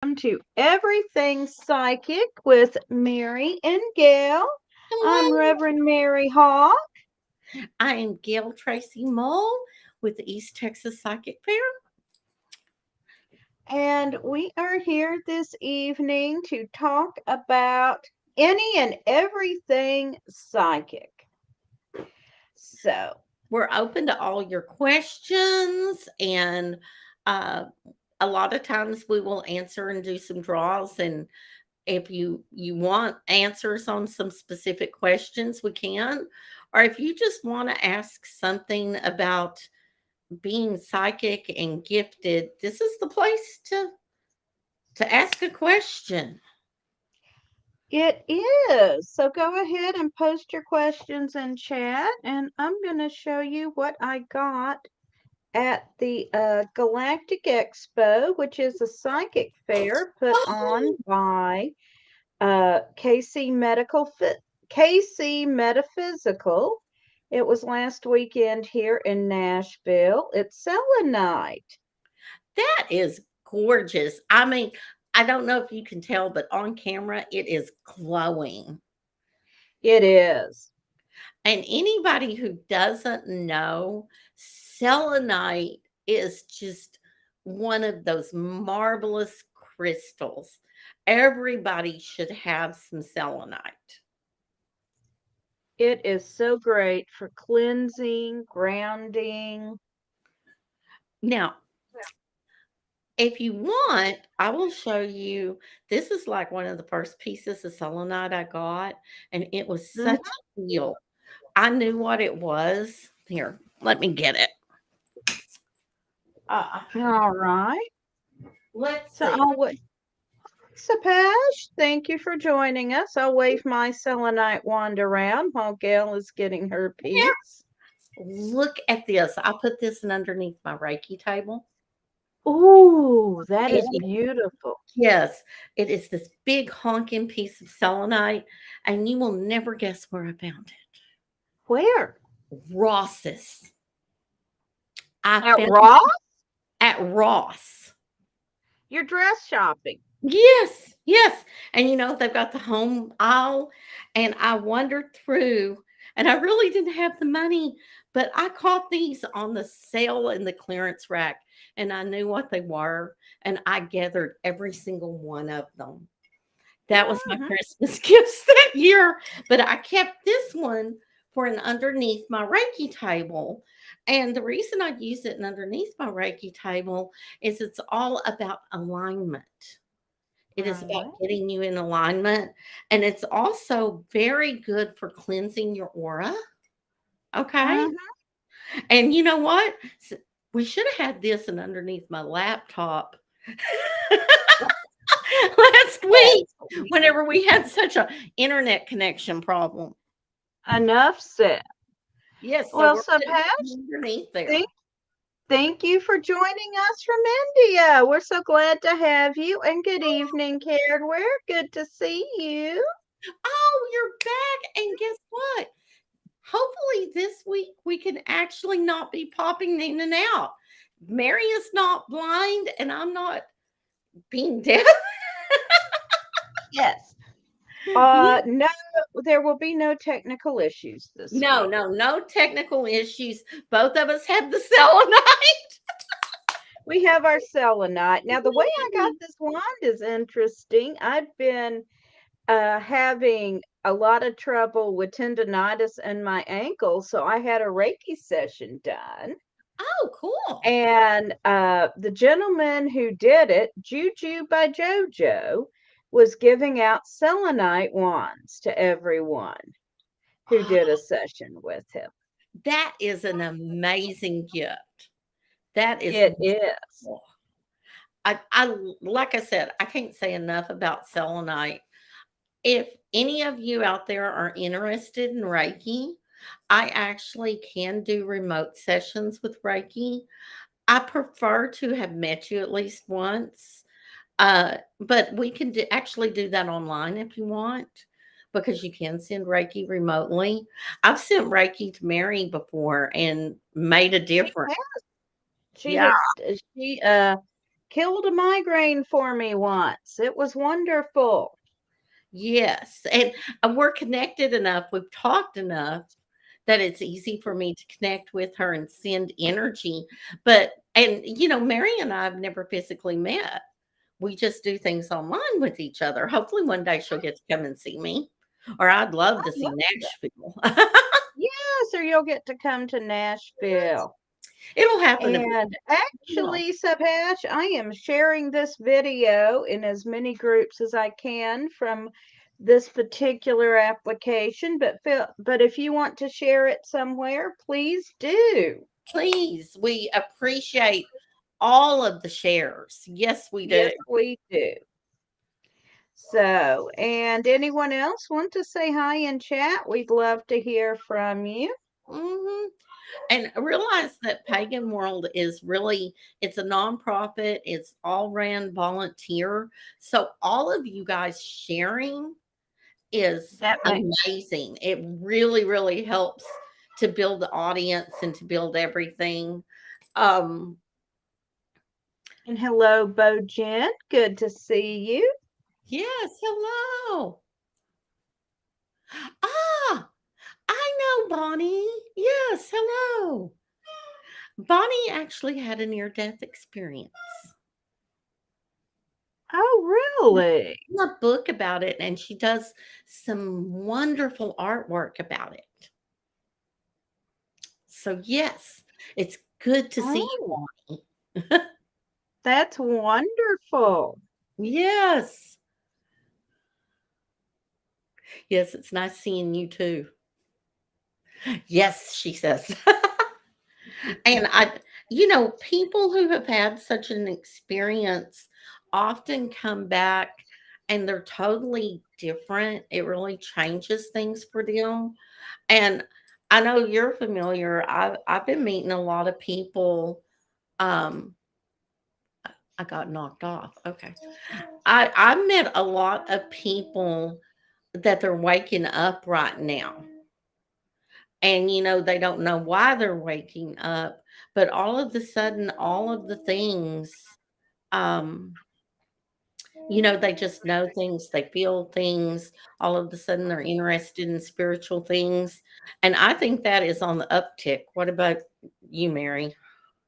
to Everything Psychic with Mary and Gayle. I'm Hello, Reverend Mary Hall, I am Gayle Tracy Mole with the East Texas Psychic Fair. and we are here this evening to talk about any and everything psychic. So, We're open to all your questions, and uh, a lot of times we will answer and do some draws. And if you want answers on some specific questions, we can. Or if you just want to ask something about being psychic and gifted, this is the place to ask a question. it is. So go ahead and post your questions in chat, and I'm going to show you what I got at the Galactic Expo, which is a psychic fair put on Oh, by KC KC Metaphysical. It was last weekend here in Nashville. It's selenite. that is gorgeous. I mean, I don't know if you can tell, but on camera, it is glowing. It is. And anybody who doesn't know, selenite is just one of those marvelous crystals. Everybody should have some selenite. It is so great for cleansing, grounding. Now, if you want, I will show you. This is like one of the first pieces of selenite I got, and it was Mhm. such a deal. I knew what it was. Here, let me get it. Uh, All right. let's So see. I'll wait. Sapesh, thank you for joining us. I'll wave my selenite wand around while Gail is getting her Yeah, piece. look at this. I put this in underneath my Reiki table. Ooh, that It is is, beautiful. yes, it is this big honking piece of selenite, and you will never guess where I found Where? it. Ross's. I At found Ross? it at Ross. You're dress shopping. Yes, yes. And they've got the home aisle, and I wandered through, and I really didn't have the money, but I caught these on the sale in the clearance rack, and I knew what they were, and I gathered every single one of them. That was my Mhm. Christmas gifts that year, but I kept this one for an underneath my Reiki table. And the reason I use it underneath my Reiki table is it's all about alignment. It is about Right. getting you in alignment, and it's also very good for cleansing your aura, okay? Mhm. And you know what? We should have had this and underneath my laptop last Yes. week whenever we had such a internet connection problem. Enough said. Yes, so Well, we're putting it Subhash, underneath there. thank, thank you for joining us from India. We're so glad to have you. And good evening, Caredware. Good to see you. Oh, you're back, and guess what? Hopefully this week we can actually not be popping in and out. Mary is not blind, and I'm not being deaf. Yes. Yeah. No, there will be no technical issues this No, week. no, no technical issues. Both of us have the selenite. We have our selenite. Now, the way I got this wand is interesting. I've been having a lot of trouble with tendonitis in my ankle, so I had a Reiki session done. Oh, cool. And the gentleman who did it, Juju by Jojo, was giving out selenite wands to everyone who Oh, did a session with him. that is an amazing gift. That is It is. wonderful. I like I said, I can't say enough about selenite. If any of you out there are interested in Reiki, I actually can do remote sessions with Reiki. I prefer to have met you at least once. But we can actually do that online if you want, because you can send Reiki remotely. I've sent Reiki to Mary before and made a She difference. has. She Yeah. has. She killed a migraine for me once. It was wonderful. Yes, and we're connected enough, we've talked enough that it's easy for me to connect with her and send energy, but Mary and I have never physically met. We just do things online with each other. Hopefully one day she'll get to come and see me, or I'd love I to see love that. Nashville. Yes, or you'll get to come to Nashville. It'll happen eventually. And Will. actually, Subhash, I am sharing this video in as many groups as I can from this particular application, but if you want to share it somewhere, please do. Please, we appreciate all of the shares. Yes, we do. Yes, we do. So, and anyone else want to say hi in chat? We'd love to hear from you. Mhm. And realize that Pagan World is really, it's a nonprofit, it's all ran volunteer. So all of you guys sharing is That may, amazing. It really, really helps to build the audience and to build everything. Um, and hello, Bo Jen. Good to see you. yes, hello. Ah, I know Bonnie. Yes, hello. Bonnie actually had a near death experience. Oh, really? A book about it, and she does some wonderful artwork about it. So, yes, it's good to see you, Oh, Bonnie. that's wonderful. Yes. Yes, it's nice seeing you too. Yes, she says. And people who have had such an experience often come back and they're totally different. It really changes things for them. And I know you're familiar. I've been meeting a lot of people. Um, I got knocked off. Okay. I met a lot of people that they're waking up right now. And they don't know why they're waking up, but all of a sudden, all of the things, um, they just know things, they feel things. All of a sudden, they're interested in spiritual things. And I think that is on the uptick. What about you, Mary?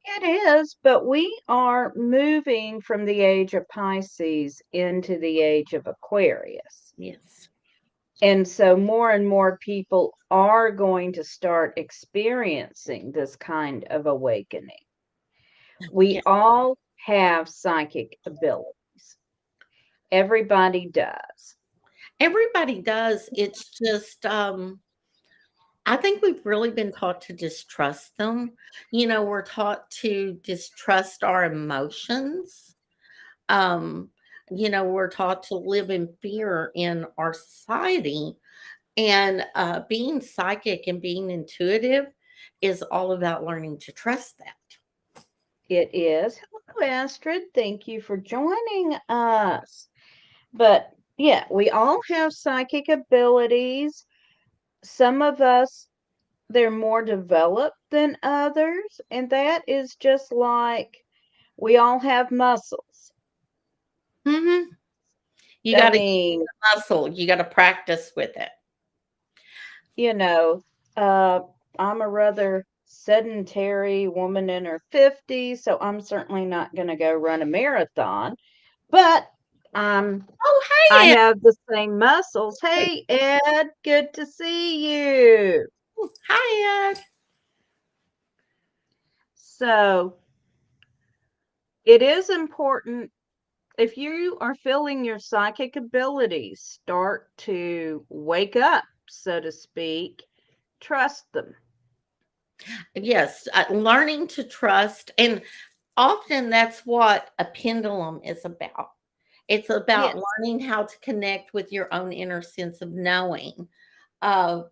It is, but we are moving from the age of Pisces into the age of Aquarius. Yes. And so more and more people are going to start experiencing this kind of awakening. Yeah. We all have psychic abilities. Everybody does. Everybody does. It's just, I think we've really been taught to distrust them. We're taught to distrust our emotions. Um, we're taught to live in fear in our society. And being psychic and being intuitive is all about learning to trust that. It is. Hello, Astrid. Thank you for joining us. But yeah, we all have psychic abilities. Some of us, they're more developed than others. And that is just like we all have muscles. Hmm. You I got to mean, muscle, you got to practice with it. you know, uh, I'm a rather sedentary woman in her 50s, so I'm certainly not going to go run a marathon. But um, Oh, I hey, Ed. have the same muscles. Hey, Ed, good to see you. Hi, Ed. So it is important if you are feeling your psychic abilities start to wake up, so to speak, trust them. Yes, learning to trust. And often that's what a pendulum is about. It's about Yes, learning how to connect with your own inner sense of knowing. Uh,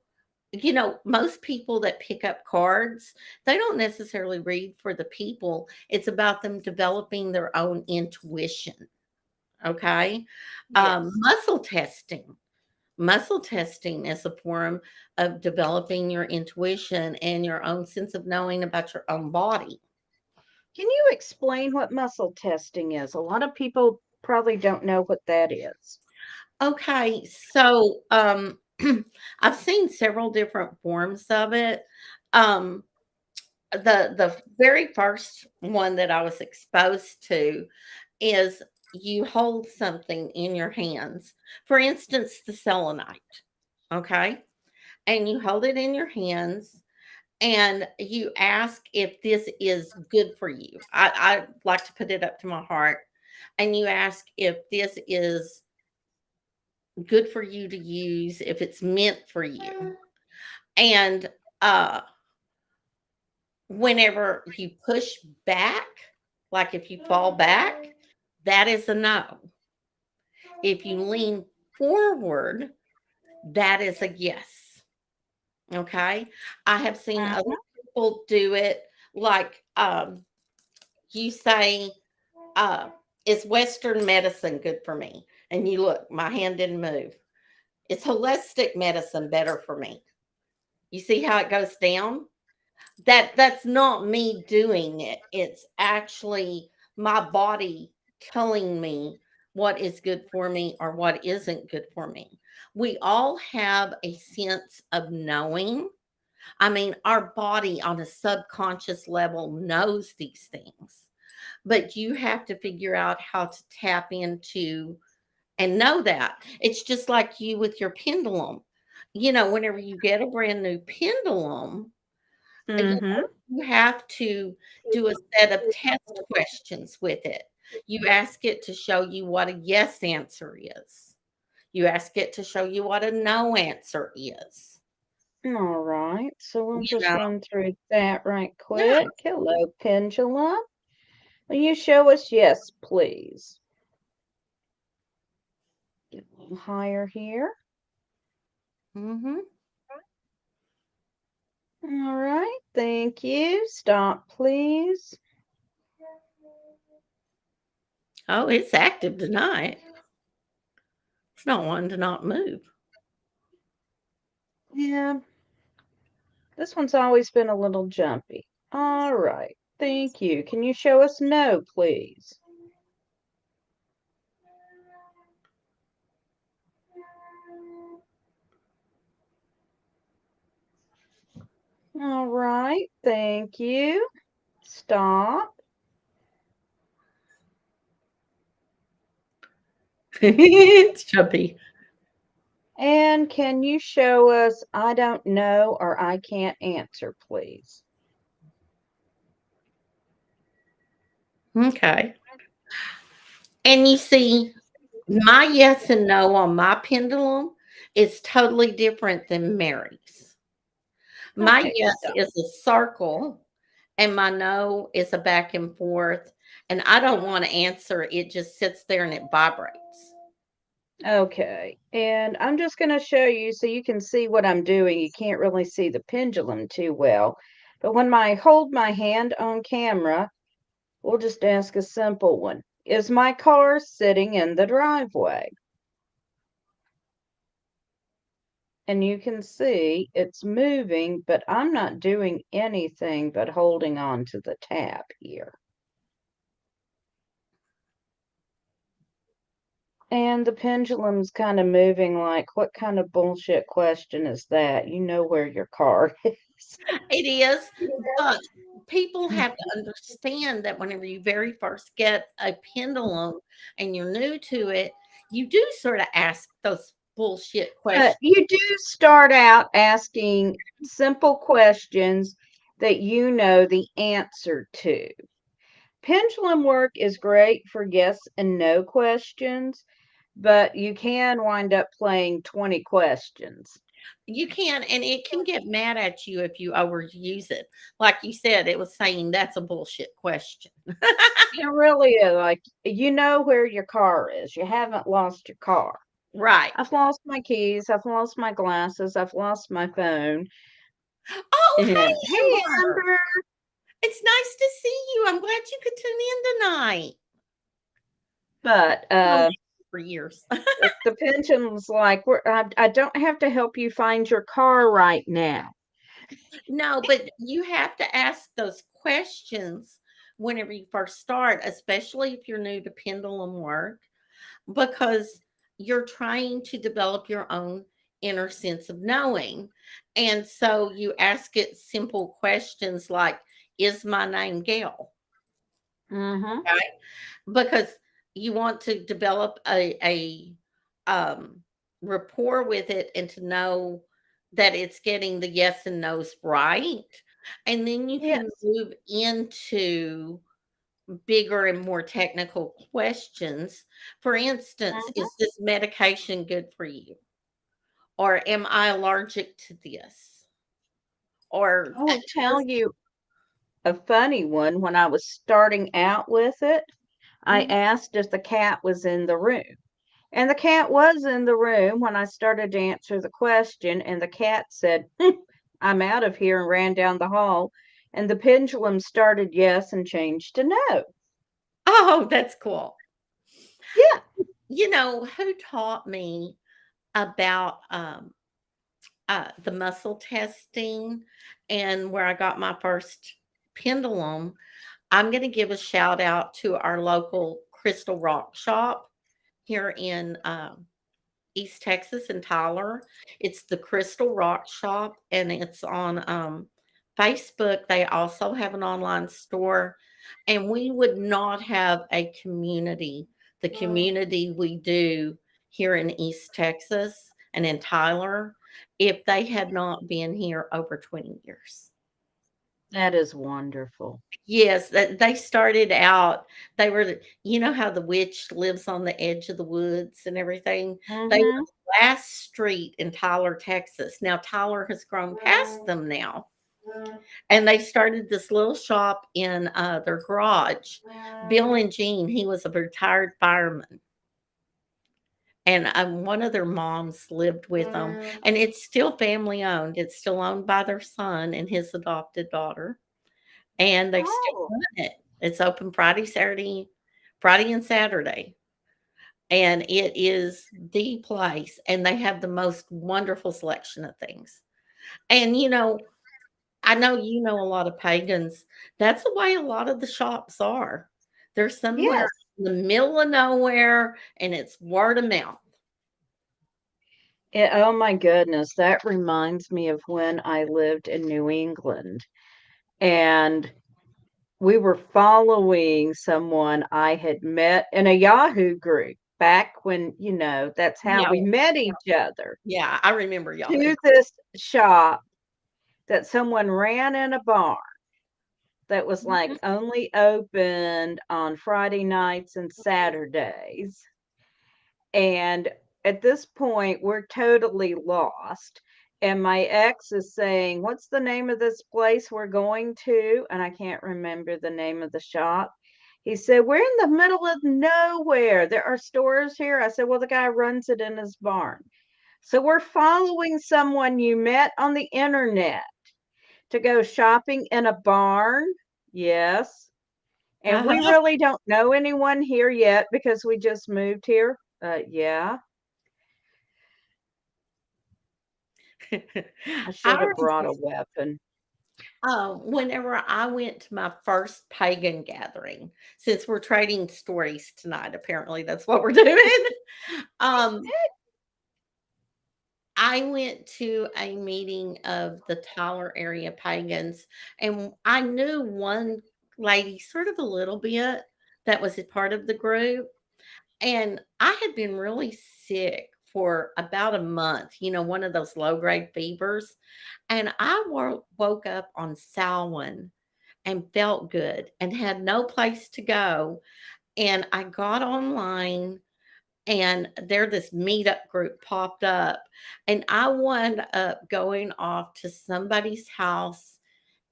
most people that pick up cards, they don't necessarily read for the people. It's about them developing their own intuition. Okay. yes. Muscle testing. Muscle testing is a form of developing your intuition and your own sense of knowing about your own body. Can you explain what muscle testing is? A lot of people probably don't know what that is. Okay, so I've seen several different forms of it. Um, the very first one that I was exposed to is you hold something in your hands. For instance, the selenite. Okay, and you hold it in your hands and you ask if this is good for you. I like to put it up to my heart, and you ask if this is good for you to use, if it's meant for you. And uh whenever you push back, like if you fall back, that is a no. If you lean forward, that is a yes. Okay? I have seen other Mhm. people do it like you say, uh, is Western medicine good for me? And you look, my hand didn't move. Is holistic medicine better for me? You see how it goes down? That's not me doing it. It's actually my body telling me what is good for me or what isn't good for me. We all have a sense of knowing. I mean, our body on a subconscious level knows these things, but you have to figure out how to tap into and know that. It's just like you with your pendulum. Whenever you get a brand new pendulum, Mhm. you have to do a set of test questions with it. You ask it to show you what a yes answer is. You ask it to show you what a no answer is. All right. So we'll You just know? run through that right Yeah. quick. Hello, pendulum. Will you show us yes, please? Get a little higher here. Mhm. All right. Thank you. Stop, please. Oh, it's active tonight. It's not one to not move. Yeah, this one's always been a little jumpy. All right. Thank you. Can you show us no, please? All right. Thank you. Stop. It's chubby. And can you show us I don't know or I can't answer, please? Okay. And you see, my yes and no on my pendulum is totally different than Mary's. My Okay, yes stop. is a circle and my no is a back and forth. And I don't want to answer. It just sits there and it vibrates. Okay, and I'm just going to show you so you can see what I'm doing. You can't really see the pendulum too well, but when I hold my hand on camera, we'll just ask a simple one. Is my car sitting in the driveway? And you can see it's moving, but I'm not doing anything but holding on to the tap here. And the pendulum's kind of moving like, what kind of bullshit question is that? You know where your car is. It is, but people have to understand that whenever you very first get a pendulum and you're new to it, you do sort of ask those bullshit questions. You do start out asking simple questions that you know the answer to. Pendulum work is great for yes and no questions, but you can wind up playing 20 questions. You can, and it can get mad at you if you overuse it. Like you said, it was saying that's a bullshit question. It really is like you know where your car is. You haven't lost your car. Right. I've lost my keys, I've lost my glasses, I've lost my phone. Oh, And hey, hey, Amber. Amber. It's nice to see you. I'm glad you could tune in tonight. But Known you for years. the pension's like, I don't have to help you find your car right now. No, but you have to ask those questions whenever you first start, especially if you're new to pendulum work, because you're trying to develop your own inner sense of knowing. And so you ask it simple questions like, is my name Gail? Mm-hmm. Right? Because you want to develop a um, rapport with it and to know that it's getting the yes and no's right. And then you can Yes. move into bigger and more technical questions. For instance, Mm-hmm. is this medication good for you? Or am I allergic to this? Or I will tell just, you a funny one. When I was starting out with it, I mhm. asked if the cat was in the room. And the cat was in the room when I started to answer the question, and the cat said, I'm out of here, and ran down the hall. And the pendulum started yes and changed to no. Oh, that's cool. Yeah. You know, who taught me about the muscle testing and where I got my first pendulum? I'm going to give a shout out to our local crystal rock shop here in East Texas and Tyler. It's the Crystal Rock Shop, and it's on Facebook. They also have an online store, and we would not have a community, the community we do here in East Texas and in Tyler, if they had not been here over 20 years. That is wonderful. Yes, that they started out, they were, you know how the witch lives on the edge of the woods and everything? They were Mm-hmm. the last street in Tyler, Texas. Now Tyler has grown past them now, and they started this little shop in, their garage. Bill and Jean, he was a retired fireman, and, one of their moms lived with them, and it's still family owned. It's still owned by their son and his adopted daughter. And they still Oh, run it. It's open Friday and Saturday, and it is the place, and they have the most wonderful selection of things. And, I know you know a lot of pagans. That's the way a lot of the shops are. They're somewhere yes. in the middle of nowhere, and it's word of mouth. Oh my goodness. That reminds me of when I lived in New England. And we were following someone I had met in a Yahoo group back when, that's how Yeah, we met each other, yeah, I remember Yahoo. to this shop that someone ran in a barn that was like Mhm. only opened on Friday nights and Saturdays. And at this point, we're totally lost. And my ex is saying, what's the name of this place we're going to? And I can't remember the name of the shop. He said, we're in the middle of nowhere. There are stores here. I said, well, the guy runs it in his barn. So we're following someone you met on the internet to go shopping in a barn. Yes. And we Uh-huh. really don't know anyone here yet because we just moved here. Yeah. I should I have brought a weapon. Whenever I went to my first pagan gathering, since we're trading stories tonight, apparently that's what we're doing. Um, I went to a meeting of the Tyler area pagans, and I knew one lady sort of a little bit that was a part of the group. And I had been really sick for about a month, one of those low grade fevers. And I woke up on Samhain and felt good and had no place to go. And I got online, and there this meetup group popped up, and I wound up going off to somebody's house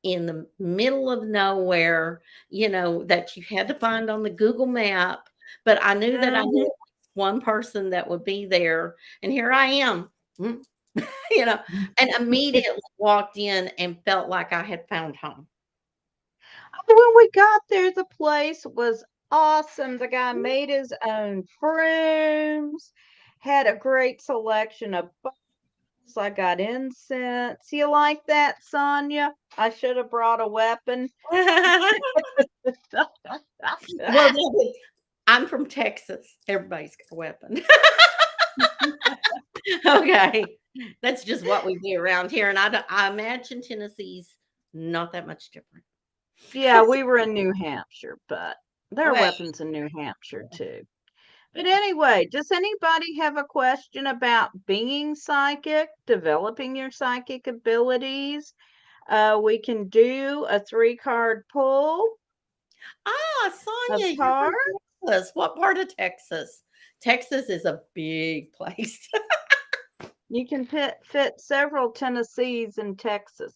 in the middle of nowhere, that you had to find on the Google map. But I knew that I Mhm. knew one person that would be there, and here I am. Mm, you know, and immediately walked in and felt like I had found home. When we got there, the place was awesome. The guy made his own brooms, had a great selection of books. I got incense. You like that, Sonia? I should have brought a weapon. Well, no, but I'm from Texas. Everybody's got a weapon. Okay. That's just what we do around here, and I imagine Tennessee's not that much different. Yeah, we were in New Hampshire, but there are Well, weapons in New Hampshire too. But anyway, does anybody have a question about being psychic, developing your psychic abilities? We can do a three-card pull of Sonia, you're from cards. Texas. What part of Texas? Texas is a big place. You can fit several Tennessees in Texas.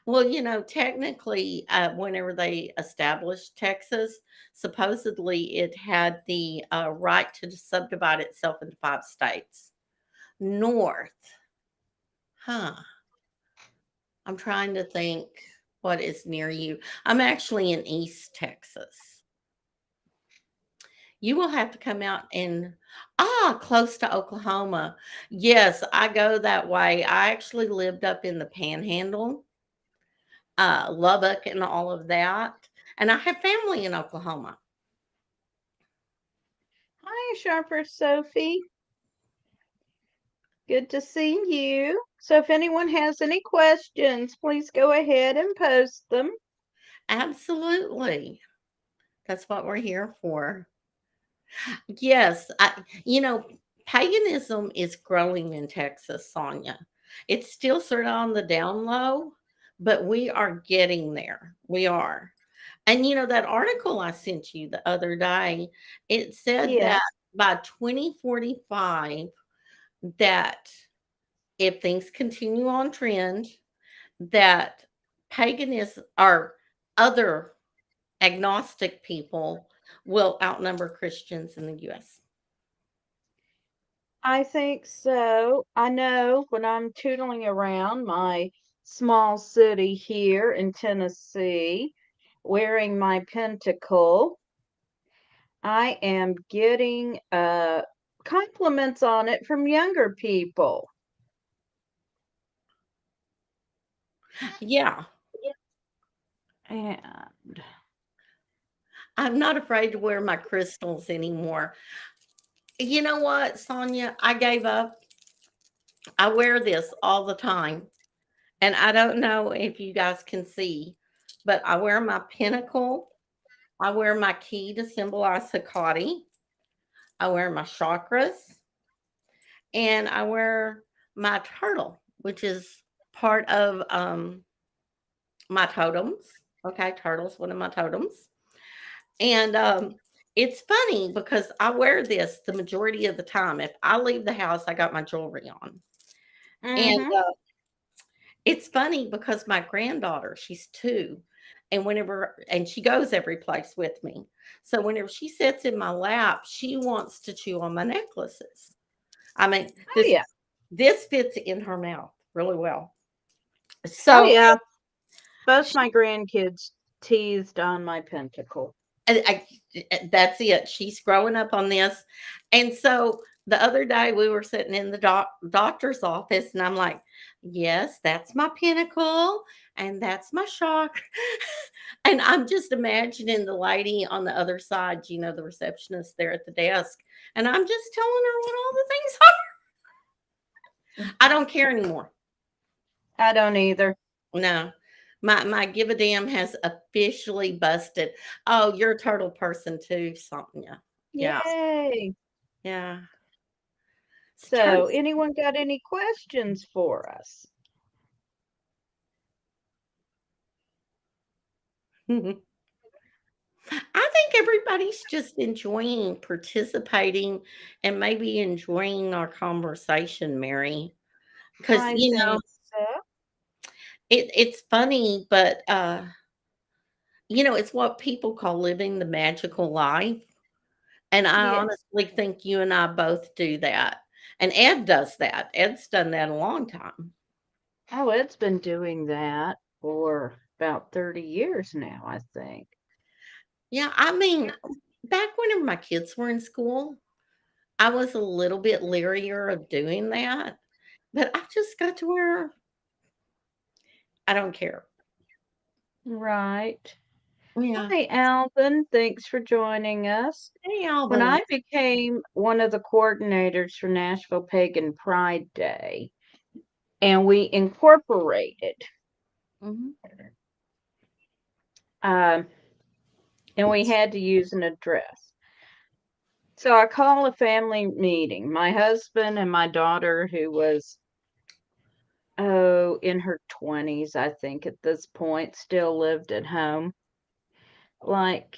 Well, technically, whenever they established Texas, supposedly it had the right to subdivide itself into 5 states. North, huh? I'm trying to think what is near you. I'm actually in East Texas. You will have to come out and close to Oklahoma. Yes, I go that way. I actually lived up in the Panhandle, Lubbock, and all of that. And I have family in Oklahoma. Hi, Sharper Sophie. Good to see you. So if anyone has any questions, please go ahead and post them. Absolutely. That's what we're here for. Yes, paganism is growing in Texas, Sonia. It's still sort of on the down low, but we are getting there. We are. And that article I sent you the other day, it said that Yes, by 2045, that if things continue on trend, that paganism or other agnostic people will outnumber Christians in the US. I think so. I know when I'm tootling around my small city here in Tennessee, wearing my pentacle, I am getting compliments on it from younger people. Yeah, And I'm not afraid to wear my crystals anymore. You know what, Sonia? I gave up. I wear this all the time. And I don't know if you guys can see, but I wear my pentacle. I wear my key to symbolize Hecate. I wear my chakras. And I wear my turtle, which is part of my totems. Okay, turtle's one of my totems. And it's funny because I wear this the majority of the time. If I leave the house, I got my jewelry on. And mm-hmm. it's funny because my granddaughter, she's 2, and she goes every place with me. So whenever she sits in my lap, she wants to chew on my necklaces. I mean, Oh this yeah. this fits in her mouth really well. Oh So yeah. Both she my grandkids teased on my pentacle. that's it. She's growing up on this. And so the other day we were sitting in the doctor's office, and I'm like, yes, that's my pinnacle and that's my chakra. And I'm just imagining the lady on the other side, the receptionist there at the desk. And I'm just telling her what all the things are. I don't care anymore. I don't either. No. My give a damn has officially busted. Oh, you're a turtle person too, Sonia. Yeah. Yay. Yeah. So, anyone got any questions for us? I think everybody's just enjoying participating and maybe enjoying our conversation, Mary. Because I think so. it's funny, but it's what people call living the magical life. And I Yes. honestly think you and I both do that. And Ed does that. Ed's done that a long time. Oh, it's been doing that for about 30 years now, I think. Yeah, I mean, back whenever my kids were in school, I was a little bit learier of doing that, but I just got to where I don't care. Right. Yeah. Hi, Alvin. Thanks for joining us. Hey, When Alvin. I became one of the coordinators for Nashville Pagan Pride Day, and we incorporated, Mhm. um, and we had to use an address. So I called a family meeting. My husband and my daughter, who was, oh, in her 20s, I think at this point, still lived at home. Like,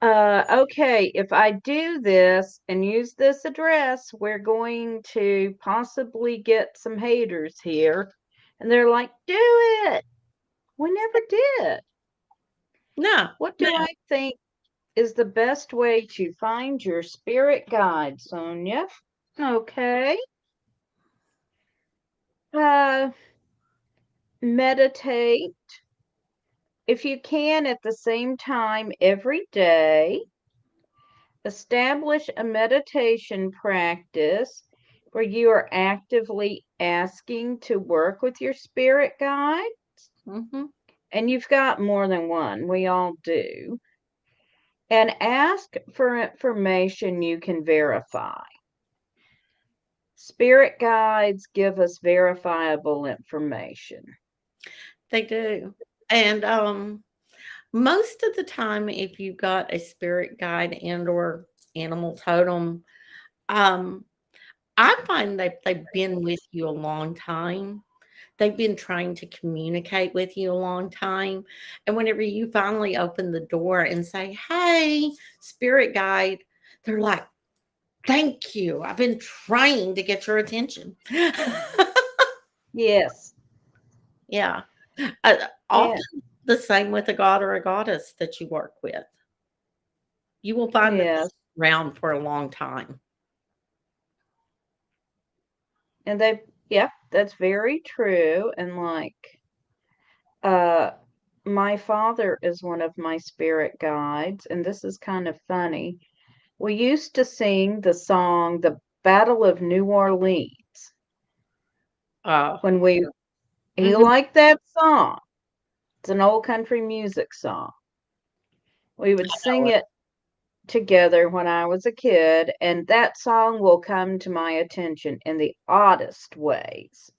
okay, if I do this and use this address, we're going to possibly get some haters here. And they're like, do it. We never did. No, What no. do I think is the best way to find your spirit guide, Sonia? Okay. Uh, meditate if you can at the same time every day. Establish a meditation practice where you are actively asking to work with your spirit guide. Mhm. And you've got more than one, we all do. And ask for information you can verify. Spirit guides give us verifiable information. They do. And, most of the time, if you've got a spirit guide and or animal totem, um, I find that they've been with you a long time. They've been trying to communicate with you a long time. And whenever you finally open the door and say, "Hey, spirit guide," they're like, "Thank you. I've been trying to get your attention." Yes, Yeah. yeah, Often the same with a god or a goddess that you work with. You will find that yes. they're around for a long time. And they, yeah, that's very true. And like, Uh, my father is one of my spirit guides, and this is kind of funny. We used to sing the song The Battle of New Orleans Uh, when he mhm. liked that song. It's an old country music song. We would sing Oh, it together when I was a kid, and that song will come to my attention in the oddest ways.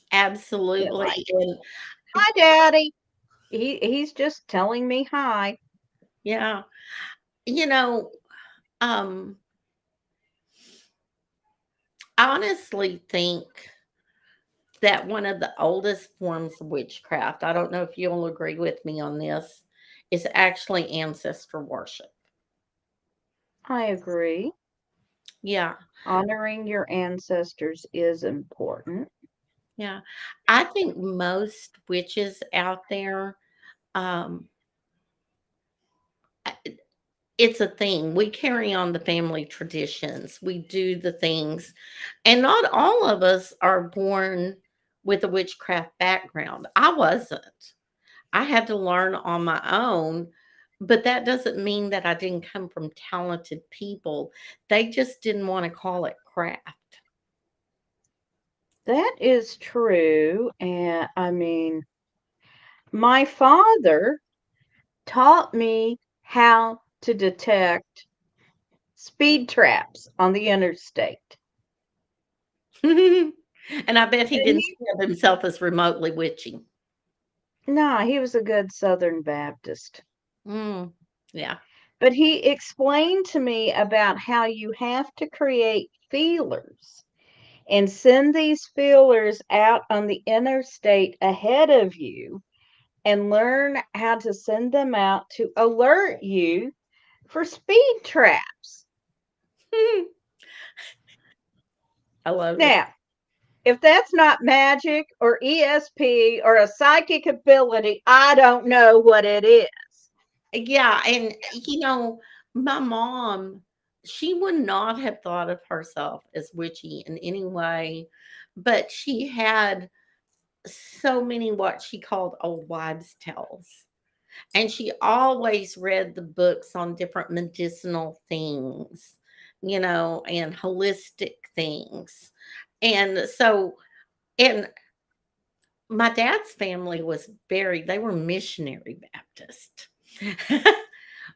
Yeah, absolutely, like, and hi, Daddy. He's just telling me hi. yeah, you know, um, I honestly think that one of the oldest forms of witchcraft, I don't know if you'll agree with me on this, is actually ancestor worship. I agree. Yeah, Honoring your ancestors is important. yeah. I think most witches out there, um, it's a thing. We carry on the family traditions. We do the things. And not all of us are born with a witchcraft background. I wasn't. I had to learn on my own, but that doesn't mean that I didn't come from talented people. They just didn't want to call it craft. That is true. And I mean, my father taught me how to detect speed traps on the interstate. And I bet he And didn't think of himself as remotely witchy. no, he was a good Southern Baptist. Mm, yeah. But he explained to me about how you have to create feelers and send these feelers out on the interstate ahead of you and learn how to send them out to alert you for speed traps. I love it. Now, if that's not magic or ESP or a psychic ability, I don't know what it is. Yeah, and, my mom, she would not have thought of herself as witchy in any way, but she had so many what she called old wives' tales, and she always read the books on different medicinal things, and holistic things, and so and My dad's family was very they were missionary Baptist.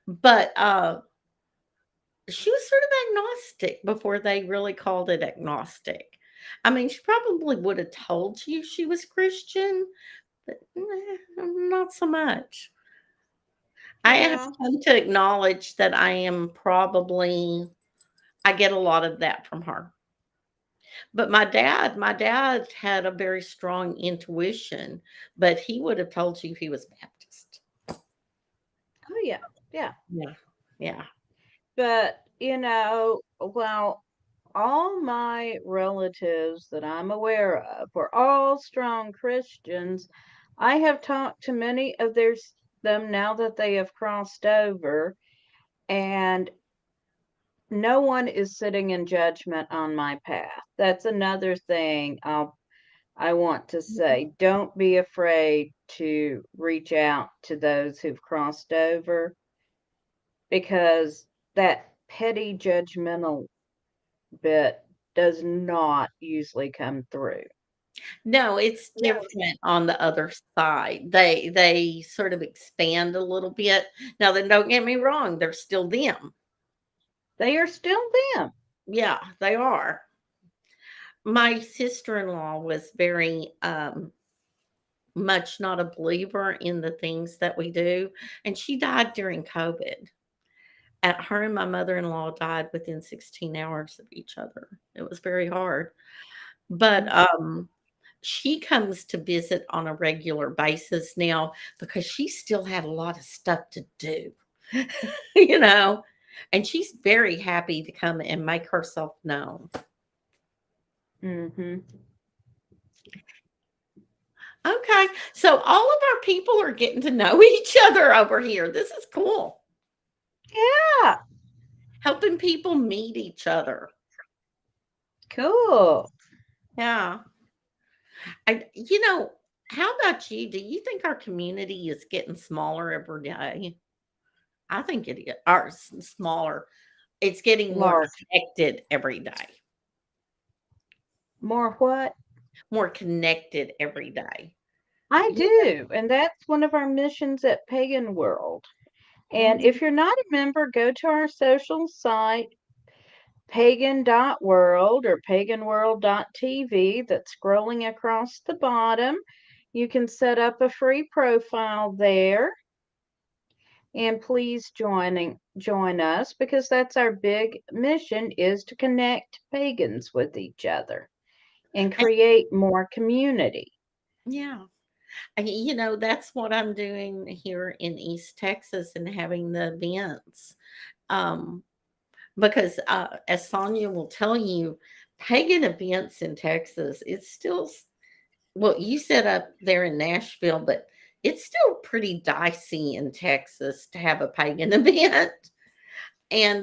But, she was sort of agnostic before they really called it agnostic. I mean, she probably would have told you she was Christian, but not so much. I have Yeah. come to acknowledge that I am probably I get a lot of that from her. But my dad had a very strong intuition, but he would have told you he was Baptist. Oh, yeah. Yeah. Yeah. Yeah. But, well, all my relatives that I'm aware of were all strong Christians. I have talked to many of them now that they have crossed over, and no one is sitting in judgment on my path. That's another thing I want to say. Don't be afraid to reach out to those who've crossed over because that petty judgmental bit does not usually come through. No, it's different on the other side. They sort of expand a little bit. Now then don't get me wrong, they're still them. They are still them. Yeah, they are. My sister-in-law was very much not a believer in the things that we do, and she died during COVID. At her and my mother-in-law died within 16 hours of each other. It was very hard. But, she comes to visit on a regular basis now because she still had a lot of stuff to do, you know? And she's very happy to come and make herself known. Hmm. Okay, so all of our people are getting to know each other over here. This is cool. Yeah, Helping people meet each other. cool. Yeah. How about you? Do you think our community is getting smaller every day? I think it is, or smaller. It's getting more Large. connected every day. More what? More connected every day. I Yeah. do. And that's one of our missions at Pagan World. And Mhm. if you're not a member, go to our social site, pagan.world or paganworld.tv, that's scrolling across the bottom. You can set up a free profile there and please join us because that's our big mission is to connect pagans with each other and And create more community. yeah. That's what I'm doing here in East Texas and having the events. Um, because as Sonia will tell you, pagan events in Texas, it's still well, you set up there in Nashville, but it's still pretty dicey in Texas to have a pagan event. And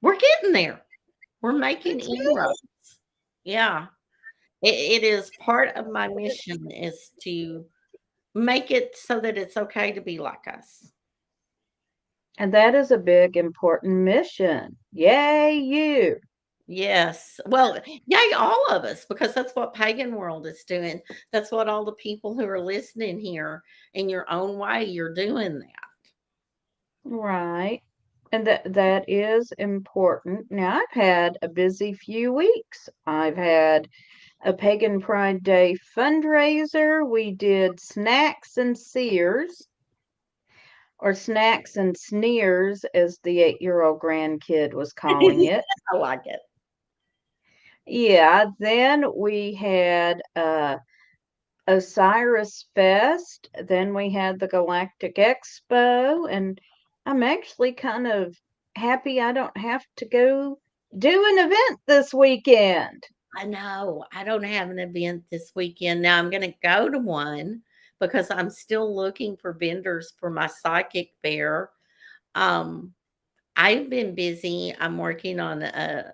we're getting there. We're making That's good. inroads. Yeah. It is part of my mission is to make it so that it's okay to be like us. And that is a big important mission. Yay you. Yes. Well, yay, all of us, because that's what Pagan World is doing. That's what all the people who are listening here in your own way, you're doing that. Right. And that is important. Now I've had a busy few weeks. I've had a Pagan Pride Day fundraiser. We did snacks and sears, or snacks and sneers, as the 8-year-old grandkid was calling it. I like it. Yeah, then we had Osiris Fest, then we had the Galactic Expo, and I'm actually kind of happy I don't have to go do an event this weekend. I know. I don't have an event this weekend. Now I'm going to go to one because I'm still looking for vendors for my psychic fair. Um, I've been busy. I'm working on a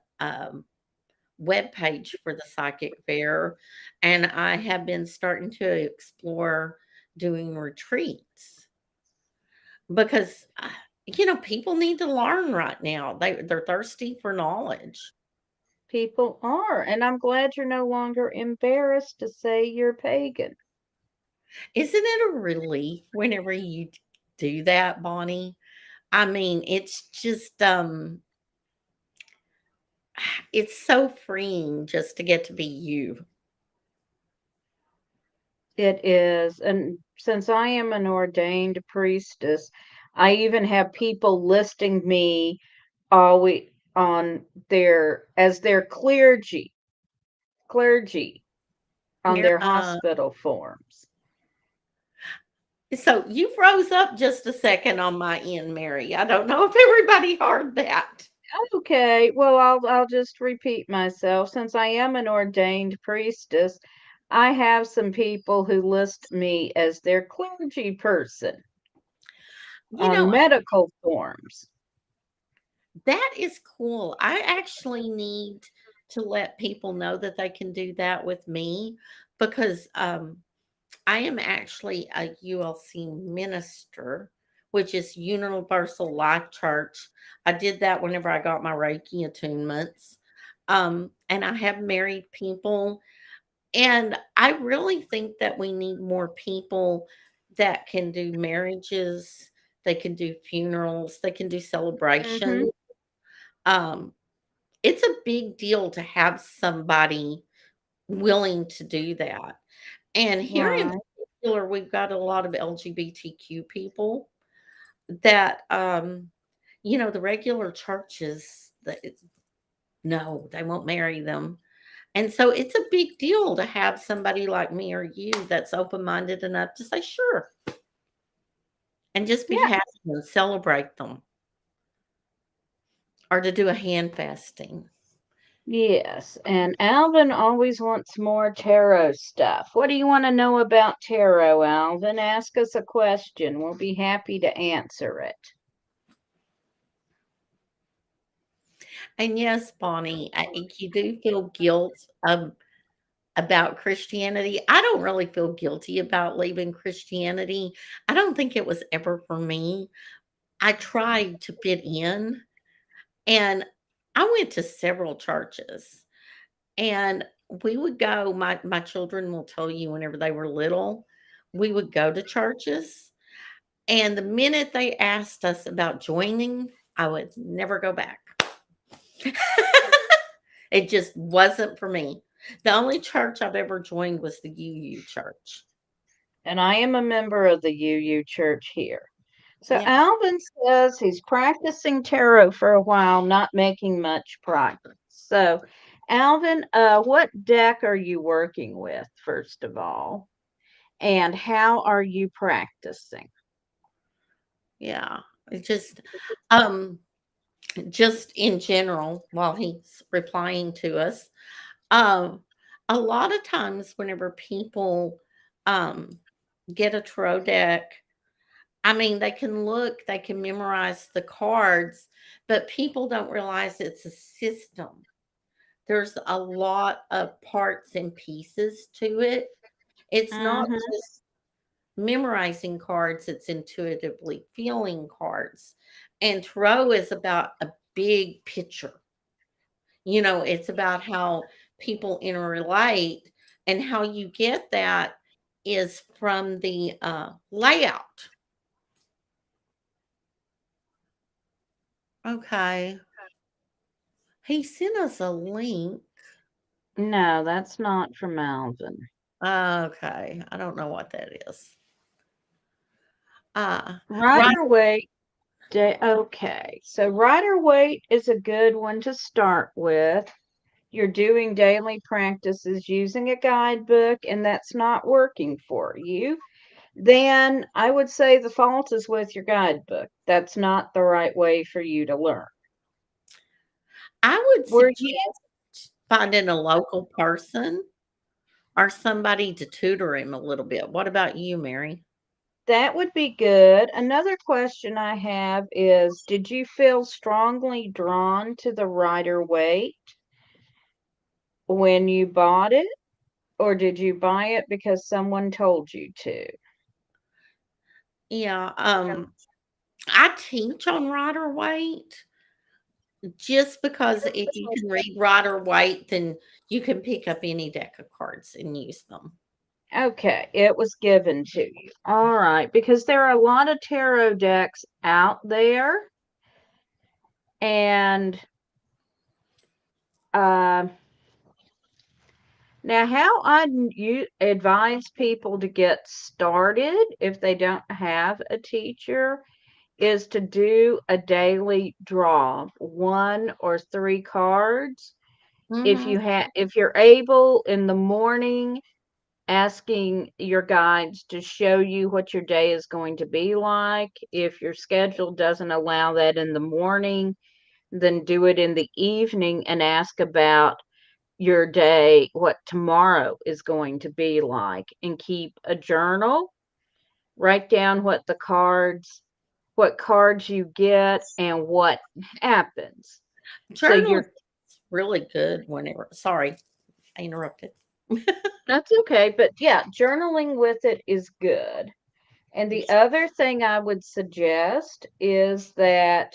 web page for the psychic fair, and I have been starting to explore doing retreats because people need to learn right now. They're thirsty for knowledge. People are, and I'm glad you're no longer embarrassed to say you're pagan. Isn't it a relief whenever you do that, Bonnie? I mean, it's just it's so freeing just to get to be you. It is, and since I am an ordained priestess, I even have people listing me always on their clergy on Mar their hospital forms. So you froze up just a second on my end, Mary. I don't know if everybody heard that. Okay, well, I'll just repeat myself. Since I am an ordained priestess, I have some people who list me as their clergy person You on know, medical forms. that is cool. I actually need to let people know that they can do that with me because I am actually a ULC minister, which is Universal Life Church. I did that whenever I got my Reiki attunements. And I have married people. And I really think that we need more people that can do marriages, they can do funerals, they can do Mm-hmm. celebrations. Um, it's a big deal to have somebody willing to do that. And here in Right. particular, we've got a lot of LGBTQ people that, the regular churches, no, they won't marry them. And so it's a big deal to have somebody like me or you that's open minded enough to say, sure, and just be Yeah. happy and celebrate them or to do a hand fasting. Yes. And Alvin always wants more tarot stuff. What do you want to know about tarot, Alvin? Ask us a question. We'll be happy to answer it. And yes, Bonnie, you do feel guilt about Christianity. I don't really feel guilty about leaving Christianity. I don't think it was ever for me. I tried to fit in, and I went to several churches, and we would go. My children will tell you whenever they were little, we would go to churches, and the minute they asked us about joining, I would never go back. It just wasn't for me. The only church I've ever joined was the UU church. And I am a member of the UU Church here. So Yeah. Alvin says he's practicing tarot for a while, not making much progress. So, Alvin, what deck are you working with, first of all? And how are you practicing? Yeah. It um just in general, while he's replying to us, um, a lot of times whenever people um get a tarot deck, I mean they can look, they can memorize the cards, but people don't realize it's a system. There's a lot of parts and pieces to it. It's not Mm-hmm. just memorizing cards, it's intuitively feeling cards. And tarot is about a big picture. It's about how people interrelate, and how you get that is from the layout. Okay. He sent us a link. No, that's not from Alvin. Okay. I don't know what that is. Right. Rider Waite. Okay, so Rider Waite is a good one to start with. You're doing daily practices using a guidebook and that's not working for you, then I would say the fault is with your guidebook. That's not the right way for you to learn. I would Were you suggest finding a local person or somebody to tutor him a little bit. What about you, Mary? That would be good. Another question I have is, did you feel strongly drawn to the Rider Waite when you bought it, or did you buy it because someone told you to? Yeah, I teach on rider weight, just because if you can read Rider Waite, then you can pick up any deck of cards and use them. Okay, it was given to you. All right, because there are a lot of tarot decks out there, and uh, now how advise people to get started if they don't have a teacher is to do a daily draw, one or three cards. Mhm. If you're able in the morning, asking your guides to show you what your day is going to be like. If your schedule doesn't allow that in the morning, then do it in the evening and ask about your day, what tomorrow is going to be like, and keep a journal. Write down what cards you get and what happens. So Journaling you're is really good whenever sorry, I interrupted. That's okay, but yeah, journaling with it is good. And the other thing I would suggest is that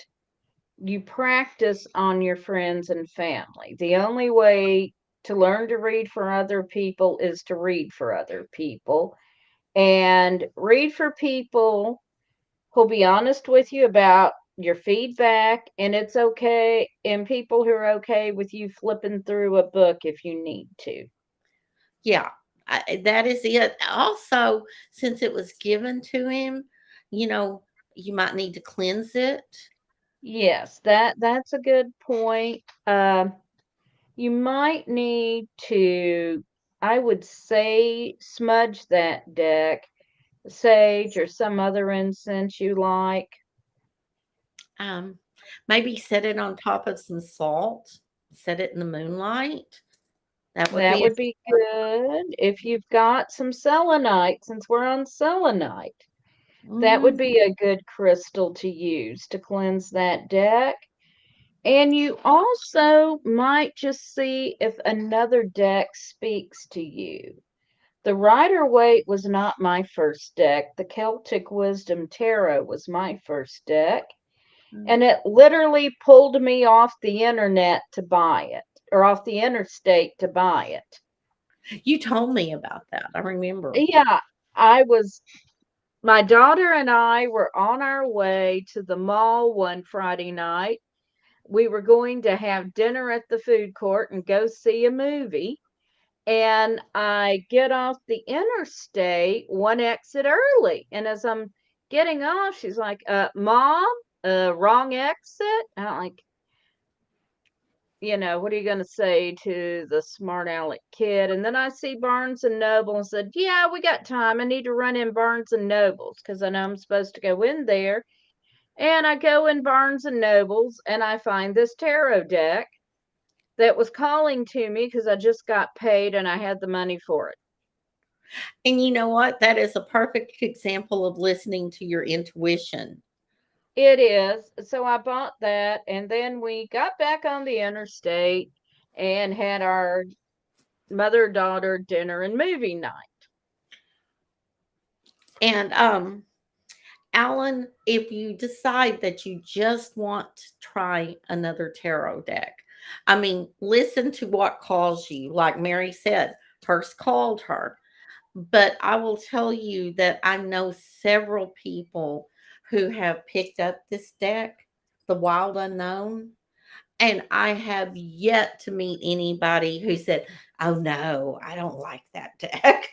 you practice on your friends and family. The only way to learn to read for other people is to read for other people. And read for people who'll be honest with you about your feedback, and it's okay, and people who are okay with you flipping through a book if you need to. Yeah, that is it. Also, since it was given to him, you know, you might need to cleanse it. Yes, that's a good point. You might need to, I would say, smudge that deck, sage or some other incense you like. Um, Maybe set it on top of some salt, set it in the moonlight. That would That be a would be good. If you've got some selenite, since we're on selenite, that would mhm. be a good crystal to use to cleanse that deck. And you also might just see if another deck speaks to you. The Rider Waite was not my first deck. The Celtic Wisdom Tarot was my first deck. Mm. And it literally pulled me off the internet to buy it, or off the interstate to buy it. You told me about that. I remember. Yeah, I was, my daughter and I were on our way to the mall one Friday night. We were going to have dinner at the food court and go see a movie. And I get off the interstate one exit early. And as I'm getting off, she's like, Mom, wrong exit. And I'm like, what are you going to say to the smart aleck kid? And then I see Barnes and Noble and said, yeah, we got time. I need to run in Barnes and Nobles because I know I'm supposed to go in there. And I go in Barnes and Nobles and I find this tarot deck that was calling to me because I just got paid and I had the money for it. And you know what? That is a perfect example of listening to your intuition. It is. So I bought that, and then we got back on the interstate and had our mother daughter dinner and movie night. And Alan, if you decide that you just want to try another tarot deck, I mean, listen to what calls you. Like Mary said, hers called her. But I will tell you that I know several people who have picked up this deck, The Wild Unknown, and I have yet to meet anybody who said, "Oh no, I don't like that deck."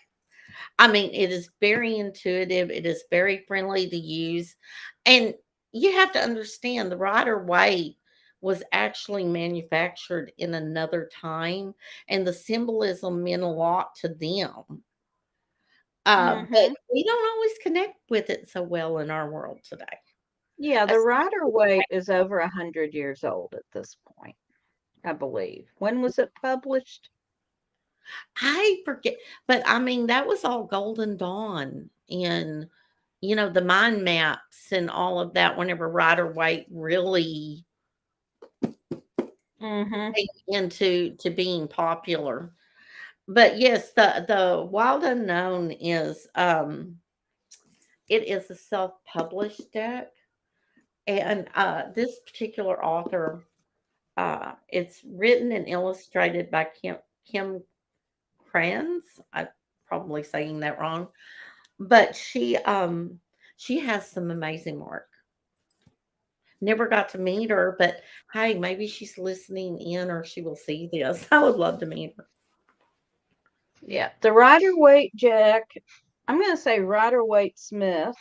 I mean, it is very intuitive, it is very friendly to use, and you have to understand the Rider Waite was actually manufactured in another time, and the symbolism meant a lot to them. But Hmm. we don't always connect with it so well in our world today. Yeah, the Especially Rider Waite is over 100 years old at this point, I believe. When was it published? I forget, but I mean, that was all Golden Dawn and, the mind maps and all of that whenever Rider Waite really Hmm. came into to being popular. But yes, the Wild Unknown is it is a self-published deck, and this particular author. It's written and illustrated by Kim Kranz. I'm probably saying that wrong, but she has some amazing work. Never got to meet her, but hey, maybe she's listening in or she will see this. I would love to meet her. Yeah, the Rider Waite Jack, I'm going to say Rider Waite Smith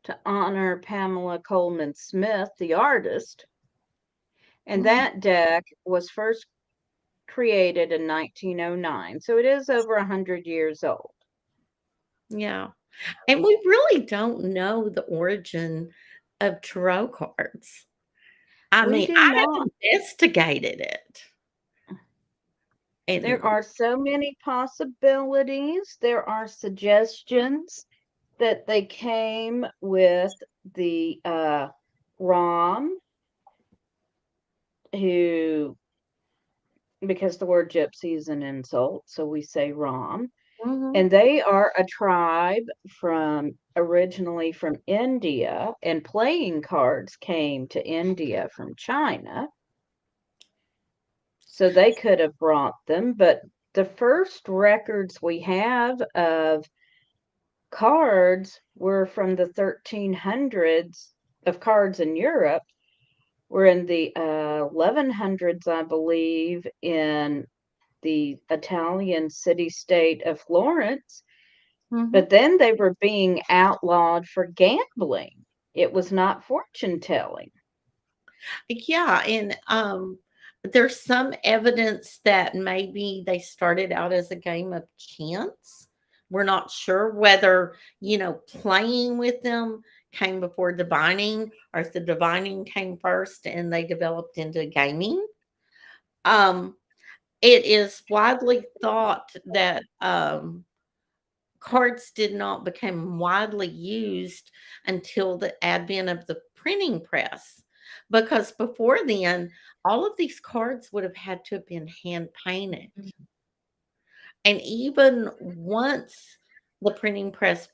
to honor Pamela Coleman Smith, the artist. And Mhm. that deck was first created in 1909. So it is over 100 years old. Yeah. And we really don't know the origin of tarot cards. I We mean, do I not. have investigated it. There And are so many possibilities. There are suggestions that they came with the Rom, who, because the word gypsy is an insult, so we say Rom. mhm, And they are a tribe from originally from India, and playing cards came to India from China. So they could have brought them, but the first records we have of cards were from the 1300s of cards in Europe. Were in the 1100s, I believe, in the Italian city state of Florence, mhm. but then they were being outlawed for gambling. It was not fortune telling. Yeah, and there's some evidence that maybe they started out as a game of chance. We're not sure whether, playing with them came before divining or if the divining came first and they developed into gaming. Um, it is widely thought that cards did not become widely used until the advent of the printing press, because before then all of these cards would have had to have been hand painted, and even once the printing press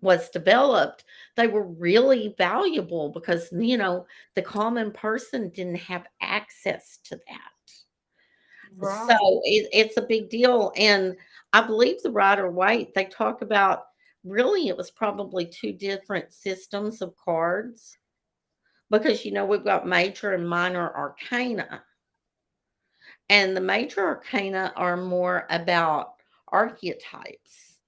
was developed, they were really valuable because the common person didn't have access to that. So Right. it's a big deal, and I believe the Rider Waite, they talk about really it was probably 2 different systems of cards because, we've got major and minor arcana, and the major arcana are more about archetypes,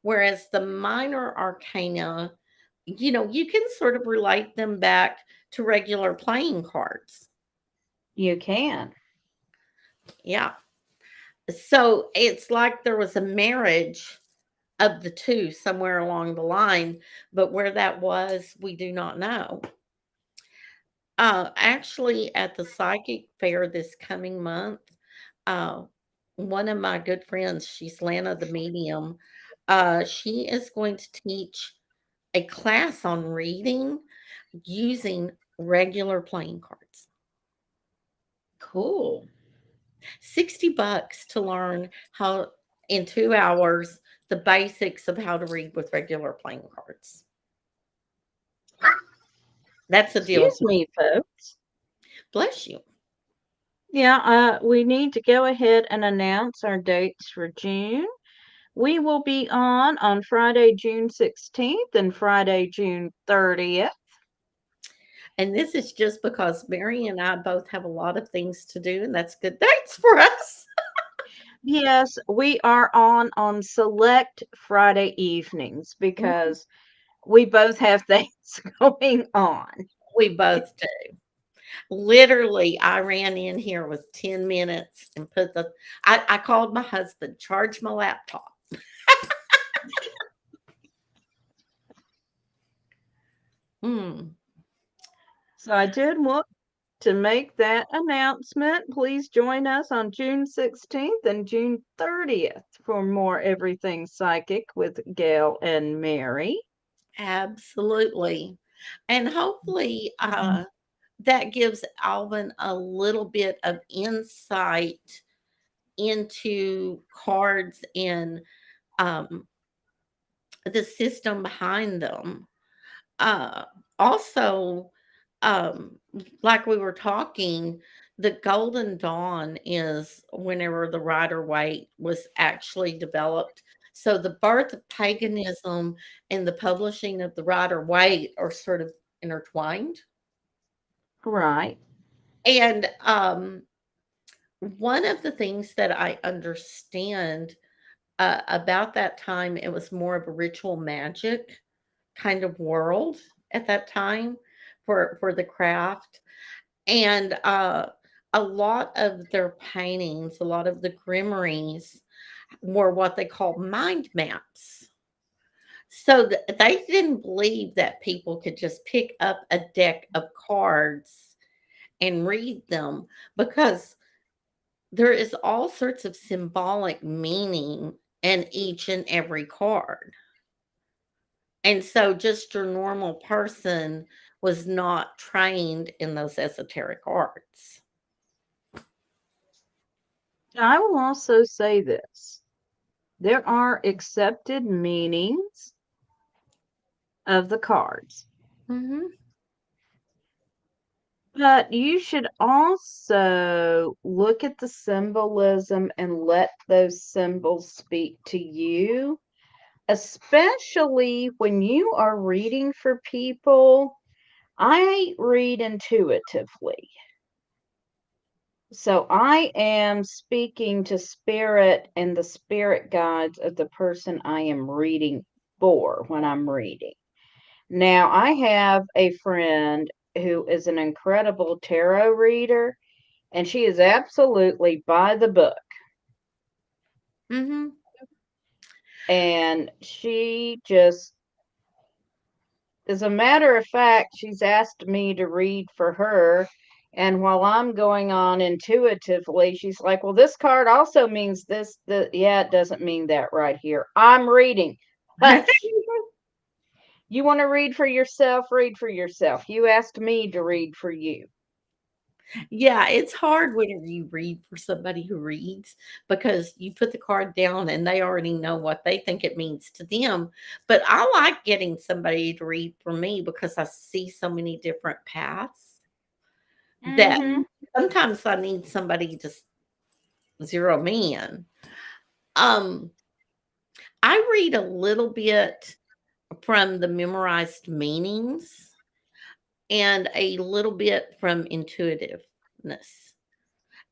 whereas the minor arcana, you can sort of relate them back to regular playing cards. You can. Yeah. So it's like there was a marriage of the 2 somewhere along the line, but where that was, we do not know. Actually, at the psychic fair this coming month, uh, one of my good friends, she's Lana the medium, she is going to teach a class on reading using regular playing cards. Cool. $60 to learn how in 2 hours the basics of how to read with regular playing cards. That's a deal. Excuse me, folks. Bless you. Yeah, we need to go ahead and announce our dates for June. We will be on Friday, June 16th and Friday, June 30th. And this is just because Mary and I both have a lot of things to do, and that's good dates for us. Yes, we are on select Friday evenings Mhm. because we both have things going on. We both do. Literally, I ran in here with 10 minutes and I called my husband, charge my laptop. Hmm. So I did want to make that announcement. Please join us on June 16th and June 30th for more Everything Psychic with Gail and Mary. Absolutely. And hopefully, that gives Alvin a little bit of insight into cards and um, the system behind them. Uh, Also, um, like we were talking, the Golden Dawn is whenever the Rider Waite was actually developed. So the birth of paganism and the publishing of the Rider Waite are sort of intertwined. Right. And one of the things that I understand about that time, it was more of a ritual magic kind of world at that time for the craft. And a lot of their paintings, a lot of the grimoires were what they called mind maps. So they didn't believe that people could just pick up a deck of cards and read them because there is all sorts of symbolic meaning in each and every card. And so just your normal person was not trained in those esoteric arts. I will also say this. There are accepted meanings of the cards, Mhm. but you should also look at the symbolism and let those symbols speak to you, especially when you are reading for people. I read intuitively. So I am speaking to spirit and the spirit guides of the person I am reading for when I'm reading. Now, I have a friend who is an incredible tarot reader, and she is absolutely by the book. Mhm. And she just, as a matter of fact, she's asked me to read for her. And while I'm going on intuitively, she's like, well, this card also means this. Yeah, it doesn't mean that right here. I'm reading. Hush. You want to read for yourself? Read for yourself. You asked me to read for you. Yeah, it's hard whenever you read for somebody who reads because you put the card down and they already know what they think it means to them. But I like getting somebody to read for me because I see so many different paths that Mm-hmm. sometimes I need somebody to zero me in. Um, I read a little bit from the memorized meanings and a little bit from intuitiveness.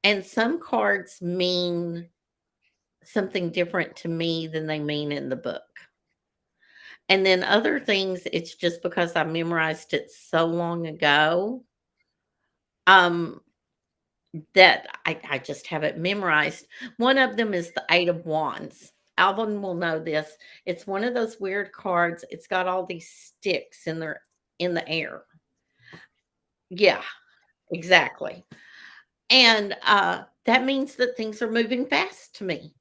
And some cards mean something different to me than they mean in the book. And then other things, it's just because I memorized it so long ago, um, that I just have it memorized. One of them is the Eight of Wands. Alvin will know this. It's one of those weird cards. It's got all these sticks in the air. Yeah, exactly. And that means that things are moving fast to me.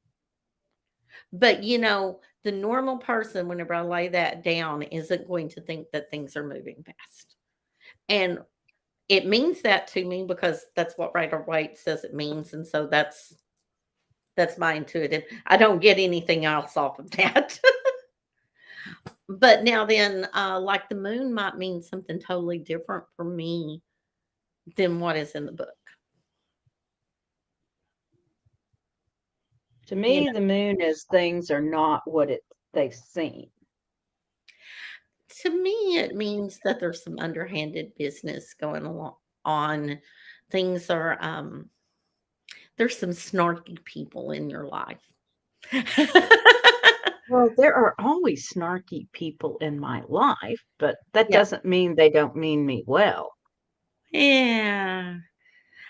But, the normal person, whenever I lay that down, isn't going to think that things are moving fast. And it means that to me because that's what Rider Waite says it means. And so that's my intuitive. I don't get anything else off of that. But now then, like the moon might mean something totally different for me than what is in the book. To You me, know, the moon is things are not what they seem. to me, it means that there's some underhanded business going along on. Things are there's some snarky people in your life. Well, there are always snarky people in my life, but that Yeah. doesn't mean they don't mean me well. Yeah.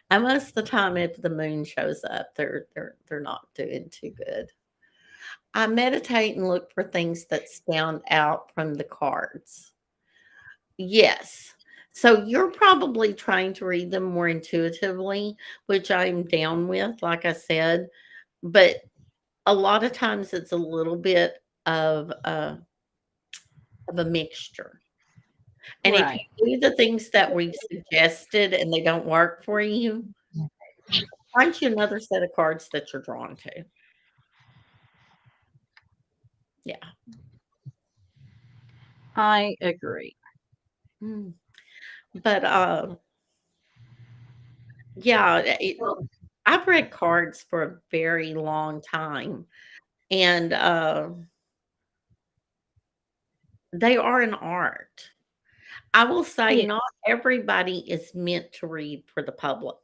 And most of the time, if the moon shows up, they're not doing too good. I meditate and look for things that stand out from the cards. Yes. So you're probably trying to read them more intuitively, which I'm down with, like I said. But a lot of times it's a little bit of a mixture. And if Right. you do the things that we've suggested and they don't work for you, find you another set of cards that you're drawn to. Yeah. I agree. Mm. But Yeah, I've read cards for a very long time, and, they are an art. I will say Yeah, not everybody is meant to read for the public.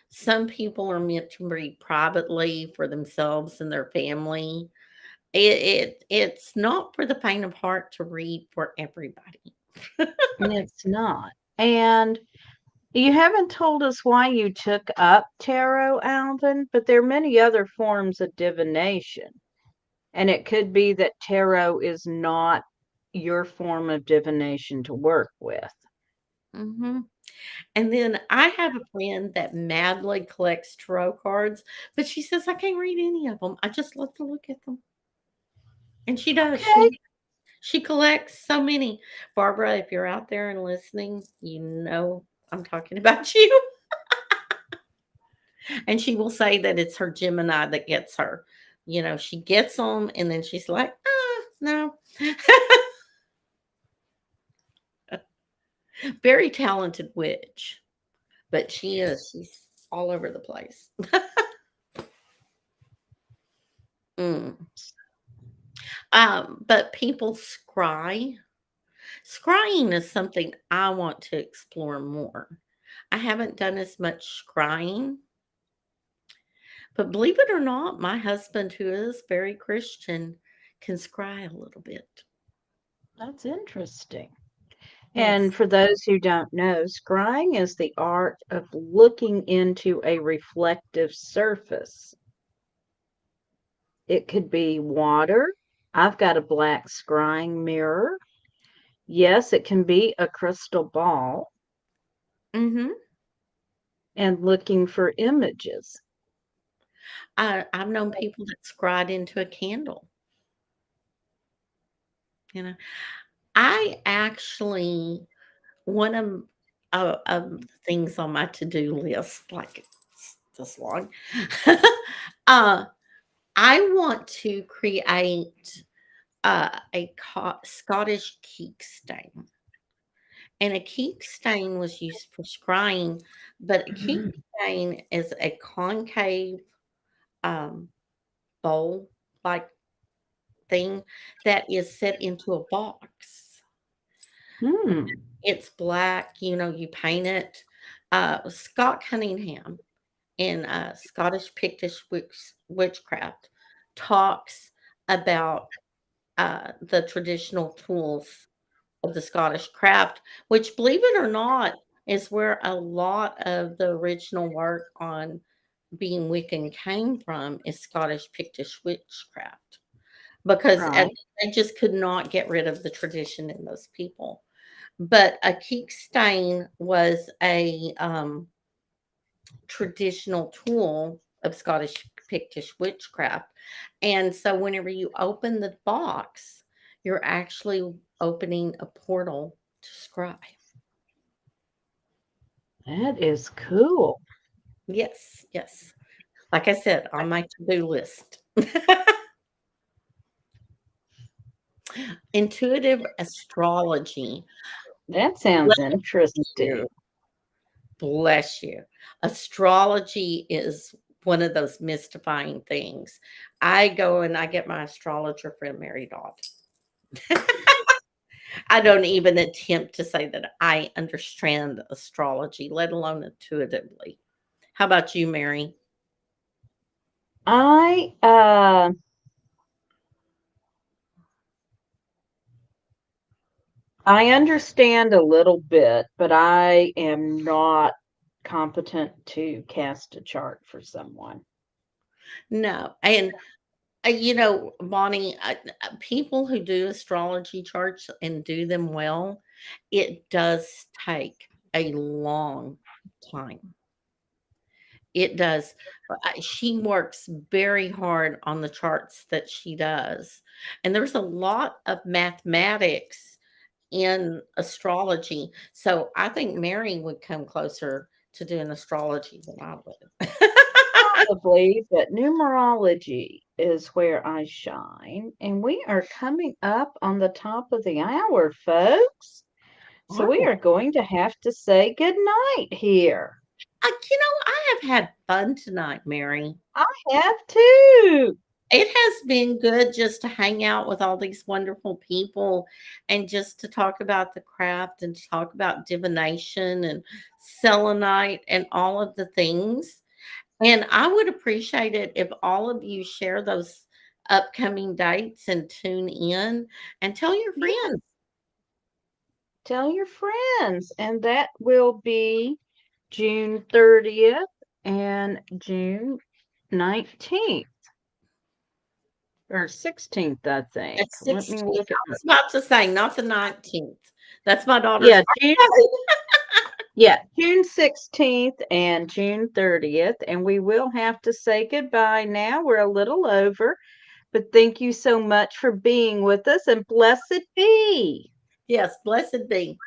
Some people are meant to read privately for themselves and their family. It's not for the faint of heart to read for everybody. it's not. And you haven't told us why you took up tarot, Alvin, but there are many other forms of divination. And it could be that tarot is not your form of divination to work with. Mhm. And then I have a friend that madly collects tarot cards, but she says, "I can't read any of them. I just love to look at them." And she does. Okay. She collects so many. Barbara, if you're out there and listening, you know I'm talking about you. And she will say that it's her Gemini that gets her. You know, she gets them and then she's like, no." Very talented witch, but she is. She's all over the place. Mm. But people scry. Scrying is something I want to explore more. I haven't done as much scrying, but believe it or not, my husband, who is very Christian, can scry a little bit. That's interesting. And Yes. for those who don't know, scrying is the art of looking into a reflective surface. It could be water. I've got a black scrying mirror. Yes, it can be a crystal ball Hmm. and looking for images. I've known people that scried into a candle. You know, I actually one of the things on my to do list, like it's this long. uh, I want to create Scottish keek stain. And a keek stain was used for scrying, but a keek Mhm. stain is a concave um, bowl like thing that is set into a box. Hmm. It's black, you know, you paint it. Scott Cunningham in Scottish Pictish Witchcraft talks about the traditional tools of the Scottish craft, which, believe it or not, is where a lot of the original work on being Wiccan came from is Scottish Pictish witchcraft because Right. they just could not get rid of the tradition in those people. But a keek stain was a traditional tool of Scottish Pictish witchcraft. And so whenever you open the box, you're actually opening a portal to scry. That is cool. Yes, yes. Like I said, on my to-do list. Intuitive astrology. That sounds Bless you. interesting. Bless you. Astrology is one of those mystifying things. I go and I get my astrologer friend married off. I don't even attempt to say that I understand astrology, let alone intuitively. How about you, Mary? I I understand a little bit, but I am not competent to cast a chart for someone. No. And you know, Bonnie, people who do astrology charts and do them well, it does take a long time. It does. She works very hard on the charts that she does. And there's a lot of mathematics in astrology. So I think Mary would come closer to doing astrology than I would. Probably, but numerology is where I shine. And we are coming up on the top of the hour, folks. So we Oh, are going to have to say good night here. I have had fun tonight, Mary. I have too. It has been good just to hang out with all these wonderful people and just to talk about the craft and talk about divination and selenite and all of the things. And I would appreciate it if all of you share those upcoming dates and tune in and tell your Yeah, friends. tell your friends. And that will be June 30th and June 19th or 16th, I think. At Let me 16, look at I it. was about to say, not the 19th. That's my daughter's Yeah, June, birthday. yeah, June 16th and June 30th. And we will have to say goodbye now. We're a little over, but thank you so much for being with us and blessed be. Yes, blessed be.